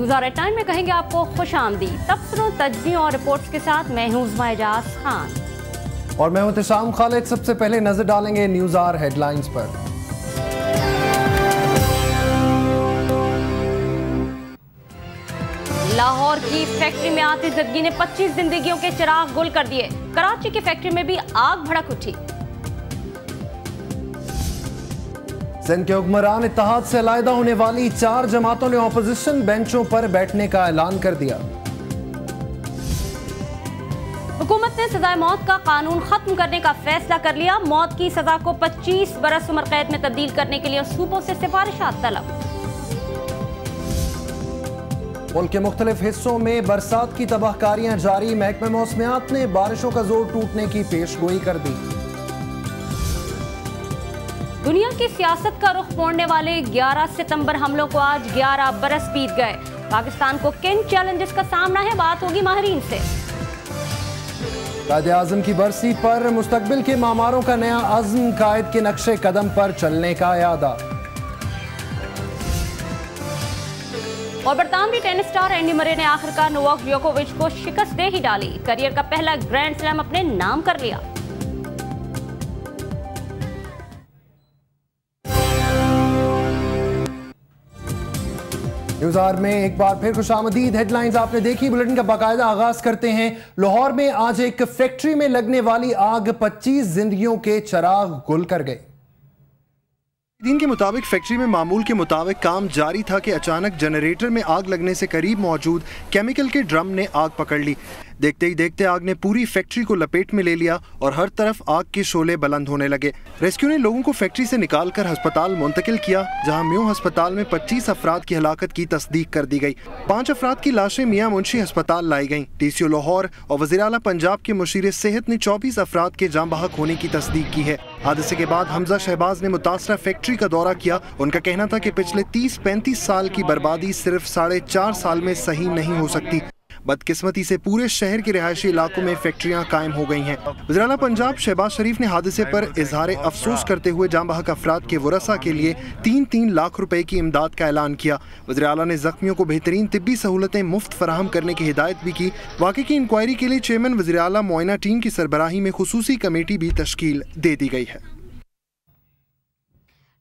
News और eight 9 में कहेंगे आपको खुशामदीद। तबसरों, तजज़ियों और रिपोर्ट्स के साथ मैं हूं उज़्मा एजाज खान और मैं हूं इत्तिशाम खालिद। सबसे पहले नजर डालेंगे न्यूज़ आर हेडलाइंस पर। लाहौर की फैक्ट्री में आतिशबाजी ने 25 जिंदगियों के चिराग गुल कर दिए। कराची की फैक्ट्री में भी आग भड़क उठी। सिंध के हुक्मरान इत्तेहाद से अलहदा होने वाली 4 जमातों ने ऑपोजिशन बेंचों पर बैठने का ऐलान कर दिया। हुकूमत ने सजाए मौत का कानून खत्म करने का फैसला कर लिया। मौत की सजा को 25 बरस उम्र कैद में तब्दील करने के लिए सूबों से सिफारिशात तलब। मुल्क के मुख्तलिफ हिस्सों में बरसात की तबाहकारियां जारी। महकमे मौसमियात ने बारिशों का जोर टूटने की पेशगोई कर दी। दुनिया की सियासत का रुख मोड़ने वाले 11 सितंबर हमलों को आज 11 बरस बीत गए। पाकिस्तान को किन चैलेंजेस का सामना है, बात होगी माहिरीन से। कायदे आज़म की बरसी पर मुस्तकबिल के मामारों का नया अज़्म, कायद के नक्शे कदम पर चलने का इरादा। और बरतानवी टेनिस स्टार एंडी मरे ने आखिरकार नोवाक जोकोविच को शिकस्त दे ही डाली। करियर का पहला ग्रैंड स्लैम अपने नाम कर लिया। न्यूज़ आर में एक बार फिर खुशामदीद। हेडलाइंस आपने देखी, बुलेटिन का बाकायदा आगाज करते हैं। लाहौर में आज एक फैक्ट्री में लगने वाली आग 25 जिंदगियों के चिराग गुल कर गए। दिन के मुताबिक फैक्ट्री में मामूल के मुताबिक काम जारी था कि अचानक जनरेटर में आग लगने से करीब मौजूद केमिकल के ड्रम ने आग पकड़ ली। देखते ही देखते आग ने पूरी फैक्ट्री को लपेट में ले लिया और हर तरफ आग के शोले बुलंद होने लगे। रेस्क्यू ने लोगों को फैक्ट्री से निकालकर अस्पताल मुंतकिल किया, जहां म्यो अस्पताल में 25 अफराद की हलाकत की तस्दीक कर दी गई। 5 अफराद की लाशें मियां मुंशी अस्पताल लाई गईं। DCO लाहौर और वज़ीर आला पंजाब के मुशीर सेहत ने 24 अफराद के जाँ बहक होने की तस्दीक की है। हादसे के बाद हमजा शहबाज ने मुतासरा फैक्ट्री का दौरा किया। उनका कहना था कि पिछले 30-35 साल की बर्बादी सिर्फ 4.5 साल में सही नहीं हो सकती। बदकिस्मती से पूरे शहर के रिहायशी इलाकों में फैक्ट्रियां कायम हो गई हैं। वज़ीर आला पंजाब शहबाज शरीफ ने हादसे पर इजहार अफसोस करते हुए जाँ बहक अफराद के वरसा के लिए 3-3 लाख रुपए की इमदाद का ऐलान किया। वज़ीर आला ने जख्मियों को बेहतरीन तिब्बी सहूलतें मुफ्त फराहम करने की हिदायत भी की। वाक़े की इंक्वायरी के लिए चेयरमैन वज़ीर आला मुआयना टीम की सरबराही में खुसूसी कमेटी भी तश्कील दे दी गई है।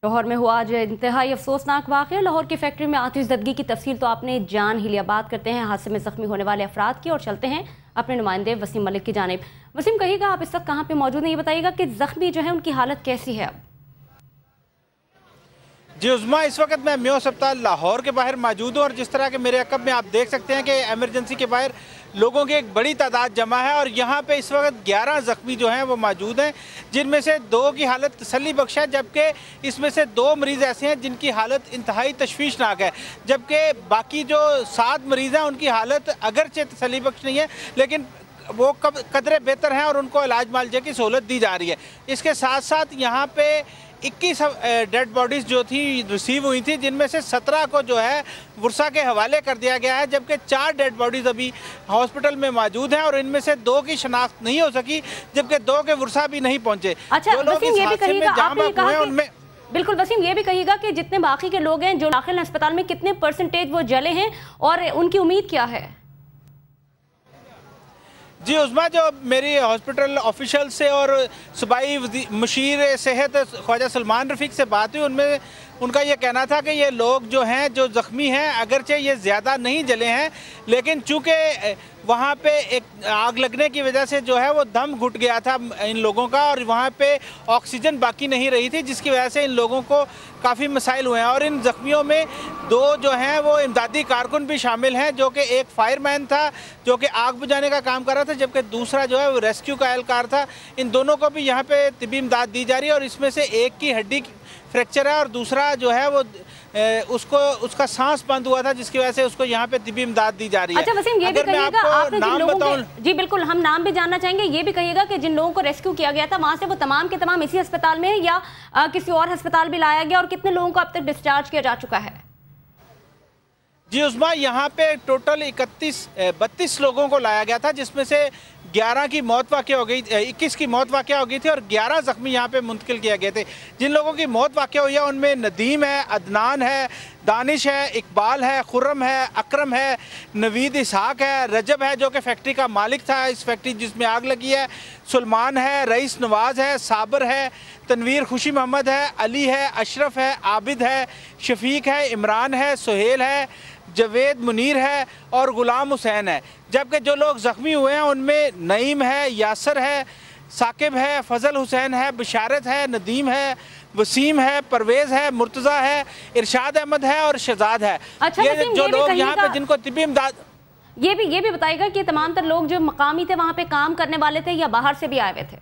लाहौर में हुआ आज इंतहाई अफसोसनाक वाक़या। लाहौर की फैक्ट्री में आतिशबाजी की तफसील तो आपने जान ही लिया। बात करते हैं हादसे में जख्मी होने वाले अफराद की और चलते हैं अपने नुमाइंदे वसीम मलिक की जानिब। वसीम, कहिएगा आप इस वक्त कहाँ पे मौजूद हैं, ये बताइएगा कि जख्मी जो है उनकी हालत कैसी है अब? जी उज़्मा, इस वक्त मैं म्यो अस्पताल लाहौर के बाहर मौजूद हूँ और जिस तरह के मेरे अकब में आप देख सकते हैं कि एमरजेंसी के बाहर लोगों की एक बड़ी तादाद जमा है और यहाँ पे इस वक्त 11 जख्मी जो हैं वो मौजूद हैं, जिनमें से 2 की हालत तसल्ली बख्श है, जबकि इसमें से 2 मरीज़ ऐसे हैं जिनकी हालत इंतहाई तशवीशनाक है, जबकि बाकी जो 7 मरीज़ हैं उनकी हालत अगरचे तसल्ली बख्श नहीं है, लेकिन वो कदरे बेहतर हैं और उनको इलाज मुआवजे की सहूलत दी जा रही है। इसके साथ साथ यहाँ पे 21 डेड बॉडीज़ जो थी रिसीव हुई थी, जिनमें से 17 को जो है वर्सा के हवाले कर दिया गया है, जबकि 4 डेड बॉडीज़ अभी हॉस्पिटल में मौजूद हैं और इनमें से 2 की शनाख्त नहीं हो सकी, जबकि 2 के वर्सा भी नहीं पहुंचे। अच्छा वसीम, ये भी कहिएगा, आपने कहा कि बिल्कुल वसीम, ये भी कहिएगा कि जितने बाकी के लोग हैं जो दाखिल अस्पताल में, कितने % वो जले हैं और उनकी उम्मीद क्या है? जी उज़्मा, जो मेरी हॉस्पिटल ऑफिशियल से और सूबाई मुशीर सेहत ख्वाजा सलमान रफ़ीक से बात हुई, उनमें उनका ये कहना था कि ये लोग जो हैं जो ज़ख्मी हैं अगरचे ये ज़्यादा नहीं जले हैं, लेकिन चूँकि वहाँ पे एक आग लगने की वजह से जो है वो दम घुट गया था इन लोगों का और वहाँ पे ऑक्सीजन बाकी नहीं रही थी, जिसकी वजह से इन लोगों को काफ़ी मसाइल हुए हैं। और इन ज़ख्मियों में 2 जो हैं वो इमदादी कारकुन भी शामिल हैं, जो कि एक फायरमैन था जो कि आग बुझाने का काम कर रहा था, जबकि दूसरा जो है वो रेस्क्यू का एहलकार था। इन दोनों को भी यहाँ पे तिब्बी इमदाद दी जा रही है और इसमें से एक की हड्डी फ्रैक्चर है और दूसरा जो है वो उसका सांस बंद हुआ था, जिसकी वजह से उसको यहाँ पे तिब्बी इमदाद दी जा रही है। अच्छा वसीम, ये भी कहिएगा आपने जिन लोगों के, जी बिल्कुल हम नाम भी जानना चाहेंगे, ये भी कहिएगा कि जिन लोगों को रेस्क्यू किया गया था वहाँ से वो तमाम के तमाम इसी अस्पताल में या किसी और अस्पताल भी लाया गया और कितने लोगों को अब तक डिस्चार्ज किया जा चुका है? जी उस्मा, यहाँ पे टोटल 32 लोगों को लाया गया था, जिसमें से 11 की मौत वाक़या हो गई, 21 की मौत वाक़या हो गई थी और 11 ज़ख्मी यहाँ पे मुंतकिल किए गए थे। जिन लोगों की मौत वाक़या हुई है उनमें नदीम है, अदनान है, दानिश है, इकबाल है, खुर्रम है, अकरम है, नवीद इसहाक है, रजब है जो कि फैक्ट्री का मालिक था, इस फैक्ट्री जिसमें आग लगी है, सुलमान है, रईस नवाज़ है, साबर है, तनवीर खुशी मोहम्मद है, अली है, अशरफ है, आबिद है, शफीक है, इमरान है, सुहेल है, जवेद मुनीर है और गुलाम हुसैन है। जबकि जो लोग ज़ख्मी हुए हैं उनमें नईम है, यासर है, साकिब है, फजल हुसैन है, बशारत है, नदीम है, वसीम है, परवेज़ है, मुर्तज़ा है, इरशाद अहमद है और शहजाद है। अच्छा, ये जो लोग यहाँ पे जिनको तिब्बी इमदाद, ये भी बताएगा कि तमाम तर लोग जो मकामी थे वहाँ पे काम करने वाले थे या बाहर से भी आए हुए थे?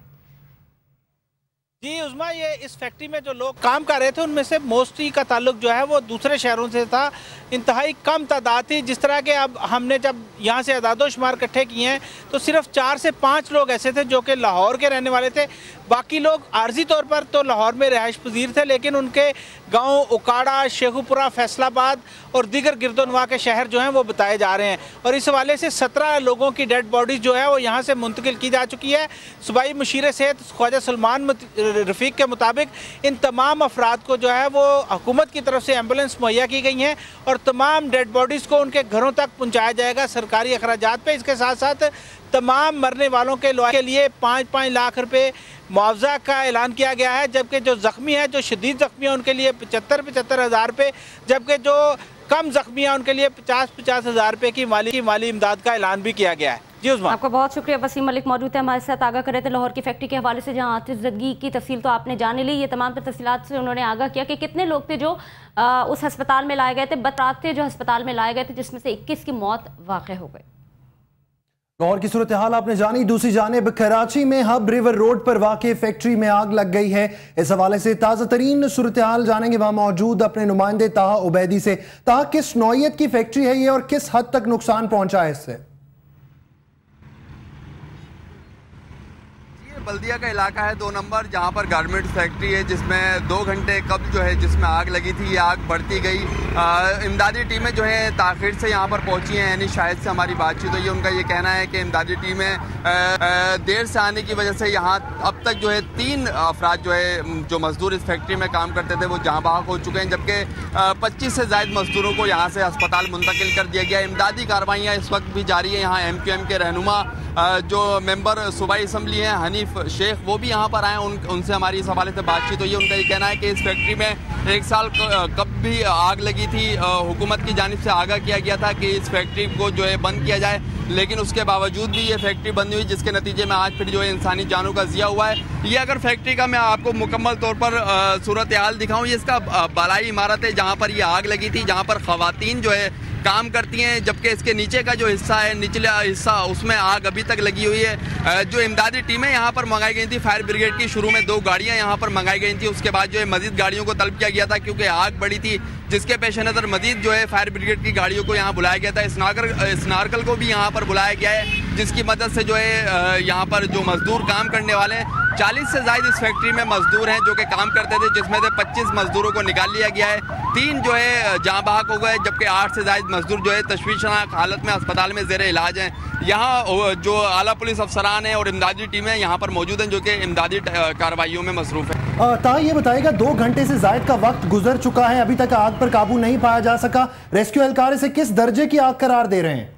जी उस्मा, ये इस फैक्ट्री में जो लोग काम कर रहे थे उनमें से मोस्टली का ताल्लुक जो है वो दूसरे शहरों से था। इंतहाई कम तादाद थी। जिस तरह के अब हमने जब यहाँ से अदादोशुमार इकट्ठे किए हैं तो सिर्फ 4 से 5 लोग ऐसे थे जो कि लाहौर के रहने वाले थे। बाकी लोग आर्जी तौर पर तो लाहौर में रिहाइश पजीर थे, लेकिन उनके गाँव उकाड़ा, शेखुपुरा, फैसलाबाद और दीगर गिरदोनवा के शहर जो हैं वो बताए जा रहे हैं। और इस हवाले से 17 लोगों की डेड बॉडीज़ जो है वो यहाँ से मुंतकिल की जा चुकी है। सूबाई मुशीर सेहत ख्वाजा सलमान रफ़ीक के मुताबिक इन तमाम अफराद को जो है वो हुकूमत की तरफ से एम्बुलेंस मुहैया की गई हैं और तमाम डेड बॉडीज़ को उनके घरों तक पहुँचाया जाएगा सरकारी अखराजात पे। इसके साथ साथ तमाम मरने वालों के लिए 5-5 लाख रुपए मुआवजा का ऐलान किया गया है। जबकि जो ज़ख्मी है, जो शदीद ज़ख्मी है, उनके लिए 75 हज़ार रुपये, जबकि जो कम ज़ख्मी है उनके लिए 50 हज़ार रुपये की माली इमदाद का ऐलान भी किया गया है। जी उस्मान, आपका बहुत शुक्रिया। वसीम मलिक मौजूद है हमारे साथ, आगाह कर रहे थे लाहौर की फैक्ट्री के हवाले से, जहां आतिशज़दगी की तफसील तो आपने जान ली। ये तमाम तफसीलात से उन्होंने आगाह किया कि कितने लोग थे जो उस अस्पताल में लाए गए थे, 12 थे जो अस्पताल में लाए गए थे, जिसमें से 21 की मौत वाक़ हो गई। लाहौर की सूरत हाल आपने जानी। दूसरी जानिब कराची में हब रिवर रोड पर वाक़ फैक्ट्री में आग लग गई है। इस हवाले से ताज़ा तरीन सूरत हाल जानेंगे वहां मौजूद अपने नुमाइंदे ताहा उबैदी से। ताहा, किस नौयत की फैक्ट्री है ये और किस हद तक नुकसान पहुंचा है इससे? बल्दिया का इलाका है 2 नंबर, जहां पर गारमेंट फैक्ट्री है, जिसमें 2 घंटे कब्ल जो है जिसमें आग लगी थी, ये आग बढ़ती गई। इमदादी टीमें जो है ताखिर से यहां पर पहुंची हैं। यानी शायद से हमारी बातचीत हुई है, उनका ये कहना है कि इमदादी टीमें देर से आने की वजह से यहाँ अब तक जो है 3 अफराद जो है जो मजदूर इस फैक्ट्री में काम करते थे वो जहाँ बहाक हो चुके हैं, जबकि 25 से ज़ायद मजदूरों को यहाँ से अस्पताल मुंतकिल कर दिया गया। इमदादी कार्रवाइयाँ इस वक्त भी जारी है। यहाँ MQM के रहनुमा जो मेंबर सूबाई असम्बली हैं हनीफ शेख, वो भी यहाँ पर आए। उनसे हमारी इस हवाले से बातचीत हुई है। उनका ये कहना है कि इस फैक्ट्री में 1 साल कब भी आग लगी थी, हुकूमत की जानिब से आगाह किया गया था कि इस फैक्ट्री को जो है बंद किया जाए, लेकिन उसके बावजूद भी ये फैक्ट्री बंद हुई, जिसके नतीजे में आज फिर जो है इंसानी जानों का ज़िया हुआ है। ये अगर फैक्ट्री का मैं आपको मुकम्मल तौर पर सूरत हाल दिखाऊँ, ये इसका बालाई इमारत है जहाँ पर ये आग लगी थी, जहाँ पर ख़वातीन जो है काम करती हैं, जबकि इसके नीचे का जो हिस्सा है, निचला हिस्सा, उसमें आग अभी तक लगी हुई है। जो इमदादी टीमें यहाँ पर मंगाई गई थी फायर ब्रिगेड की, शुरू में 2 गाड़ियाँ यहाँ पर मंगाई गई थी, उसके बाद जो है मजीद गाड़ियों को तलब किया गया था क्योंकि आग बड़ी थी, जिसके पेश नज़र मजीद जो है फायर ब्रिगेड की गाड़ियों को यहाँ बुलाया गया था। स्नार्कल को भी यहाँ पर बुलाया गया है, जिसकी मदद से जो है यहाँ पर जो मजदूर काम करने वाले हैं, 40 से ज़ायद इस फैक्ट्री में मजदूर हैं जो कि काम करते थे, जिसमें से 25 मजदूरों को निकाल लिया गया है। 3 जो है जहाँ बहाक हो गए, जबकि 8 से ज़ायद मजदूर जो है तशवीशनाक हालत में अस्पताल में ज़ेरे इलाज हैं। यहाँ जो आला पुलिस अफसरान हैं और इमदादी टीमें यहाँ पर मौजूद हैं जो कि इमदादी कार्रवाइयों में मसरूफ़ है। ताहा, ये बताएगा 2 घंटे से ज़ायद का वक्त गुजर चुका है, अभी तक आग पर काबू नहीं पाया जा सका। रेस्क्यू एहलकार इसे किस दर्जे की आग करार दे रहे हैं?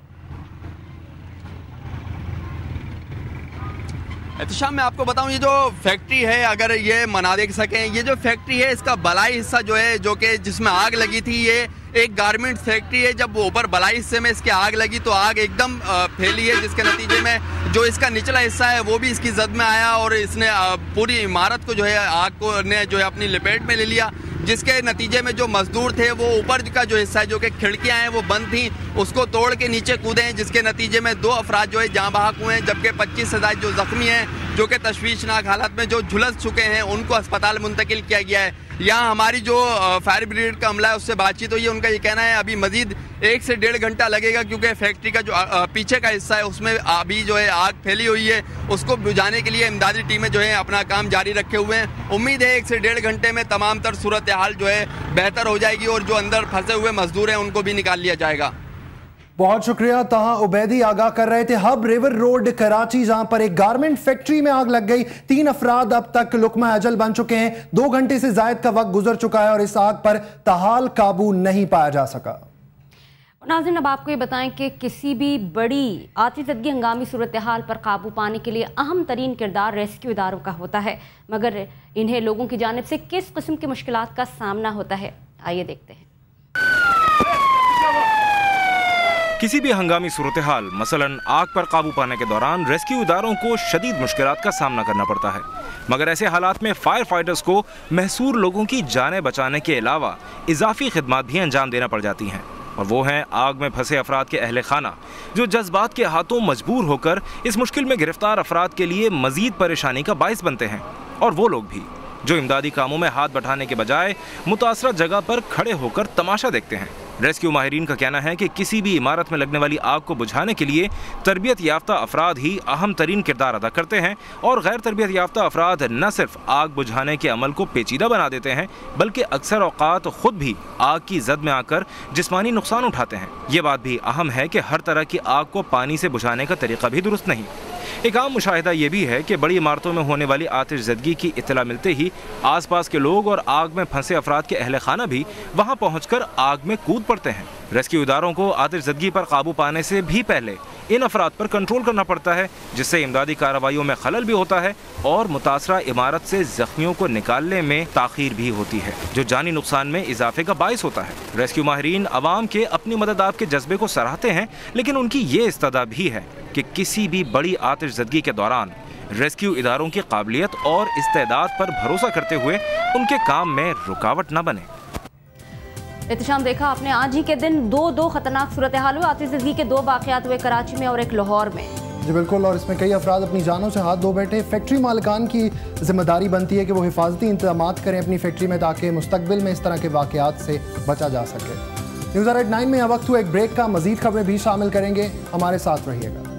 एहतिशाम, मैं आपको बताऊं, ये जो फैक्ट्री है, अगर ये मना देख सकें, ये जो फैक्ट्री है इसका बलाई हिस्सा जो है, जो कि जिसमें आग लगी थी, ये एक गारमेंट फैक्ट्री है। जब ऊपर बलाई हिस्से में इसके आग लगी तो आग एकदम फैली है, जिसके नतीजे में जो इसका निचला हिस्सा है वो भी इसकी जद में आया और इसने पूरी इमारत को जो है आग को ने जो है अपनी लपेट में ले लिया, जिसके नतीजे में जो मजदूर थे वो ऊपर का जो हिस्सा है, जो कि खिड़कियां हैं वो बंद थी, उसको तोड़ के नीचे कूदे हैं, जिसके नतीजे में 2 अफराद जो है जहाँ बहाक हुए हैं, जबकि 25 से ज़ायद जो जख्मी हैं जो कि तशवीशनाक हालत में जो झुलस चुके हैं उनको अस्पताल मुंतकिल किया गया है। यहाँ हमारी जो फायर ब्रिगेड का अमला है उससे बातचीत हुई है, उनका ये कहना है अभी मजीद 1 से 1.5 घंटा लगेगा, क्योंकि फैक्ट्री का जो पीछे का हिस्सा है उसमें अभी जो है आग फैली हुई है, उसको बुझाने के लिए इमदादी टीमें जो है अपना काम जारी रखे हुए हैं। उम्मीद है 1 से 1.5 घंटे में तमाम तर सूरत हाल जो है बेहतर हो जाएगी और जो अंदर फंसे हुए मजदूर हैं उनको भी निकाल लिया जाएगा। बहुत शुक्रिया। ताहा उबैदी आगाह कर रहे थे हब रिवर रोड कराची, जहां पर एक गारमेंट फैक्ट्री में आग लग गई। 3 अफराद अब तक लुकमा अजल बन चुके हैं। 2 घंटे से जायद का वक्त गुजर चुका है और इस आग पर ताहाल काबू नहीं पाया जा सका। नाज़रीन, अब आपको ये बताएं कि किसी भी बड़ी आतिशज़दगी हंगामी सूरत हाल पर काबू पाने के लिए अहम तरीन किरदार रेस्क्यू इदारों का होता है, मगर इन्हें लोगों की जानिब से किस किस्म की मुश्किलात का सामना होता है, आइए देखते हैं। किसी भी हंगामी सूरत हाल मसलन आग पर काबू पाने के दौरान रेस्क्यू इदारों को शदीद मुश्किलात का सामना करना पड़ता है, मगर ऐसे हालात में फायर फाइटर्स को महसूर लोगों की जानें बचाने के अलावा इजाफी खिदमात भी अंजाम देना पड़ जाती हैं, और वो हैं आग में फंसे अफराद के अहले खाना, जो जज्बात के हाथों मजबूर होकर इस मुश्किल में गिरफ्तार अफराद के लिए मजीद परेशानी का बाइस बनते हैं, और वो लोग भी जो इमदादी कामों में हाथ बढ़ाने के बजाय मुतासरा जगह पर खड़े होकर तमाशा देखते हैं। रेस्क्यू माहिरीन का कहना है कि किसी भी इमारत में लगने वाली आग को बुझाने के लिए तरबियत याफ्ता अफराद ही अहम तरीन किरदार अदा करते हैं, और गैर तरबियत याफ्ता अफराद न सिर्फ आग बुझाने के अमल को पेचीदा बना देते हैं, बल्कि अक्सर औकात खुद भी आग की जद में आकर जिस्मानी नुकसान उठाते हैं। ये बात भी अहम है कि हर तरह की आग को पानी से बुझाने का तरीका भी दुरुस्त नहीं। एक आम मुशाहिदा ये भी है कि बड़ी इमारतों में होने वाली आतिशज़दगी की इत्तला मिलते ही आसपास के लोग और आग में फंसे अफराद के अहले खाना भी वहां पहुंचकर आग में कूद पड़ते हैं। रेस्क्यू इदारों को आतिशज़दगी पर काबू पाने से भी पहले इन अफराद पर कंट्रोल करना पड़ता है, जिससे इमदादी कार्रवाइयों में खलल भी होता है और मुतासरा इमारत से जख्मियों को निकालने में ताख़ीर भी होती है, जो जानी नुकसान में इजाफे का बाइस होता है। रेस्क्यू माहिरीन अवाम के अपनी मदद आप के जज्बे को सराहते हैं, लेकिन उनकी ये इस्तदा भी है कि किसी भी बड़ी आतिशज़दगी के दौरान रेस्क्यू इदारों की काबिलियत और इस्तेदाद पर भरोसा करते हुए उनके काम में रुकावट न बने। एहतशाम, देखा आपने आज ही के दिन दो खतरनाक सूरत हाल हुए। आतिशज़दगी के 2 वाक़यात हुए, कराची में और एक लाहौर में। जी बिल्कुल, और इसमें कई अफराद अपनी जानों से हाथ धो बैठे। फैक्ट्री मालिकान की जिम्मेदारी बनती है कि वो हिफाजती इंतजाम करें अपनी फैक्ट्री में, ताकि मुस्तकबिल में इस तरह के वाक़यात से बचा जा सके। न्यूज़ 9 में यह वक्त हुआ एक ब्रेक का। मज़ीद खबरें भी शामिल करेंगे, हमारे साथ रहिएगा।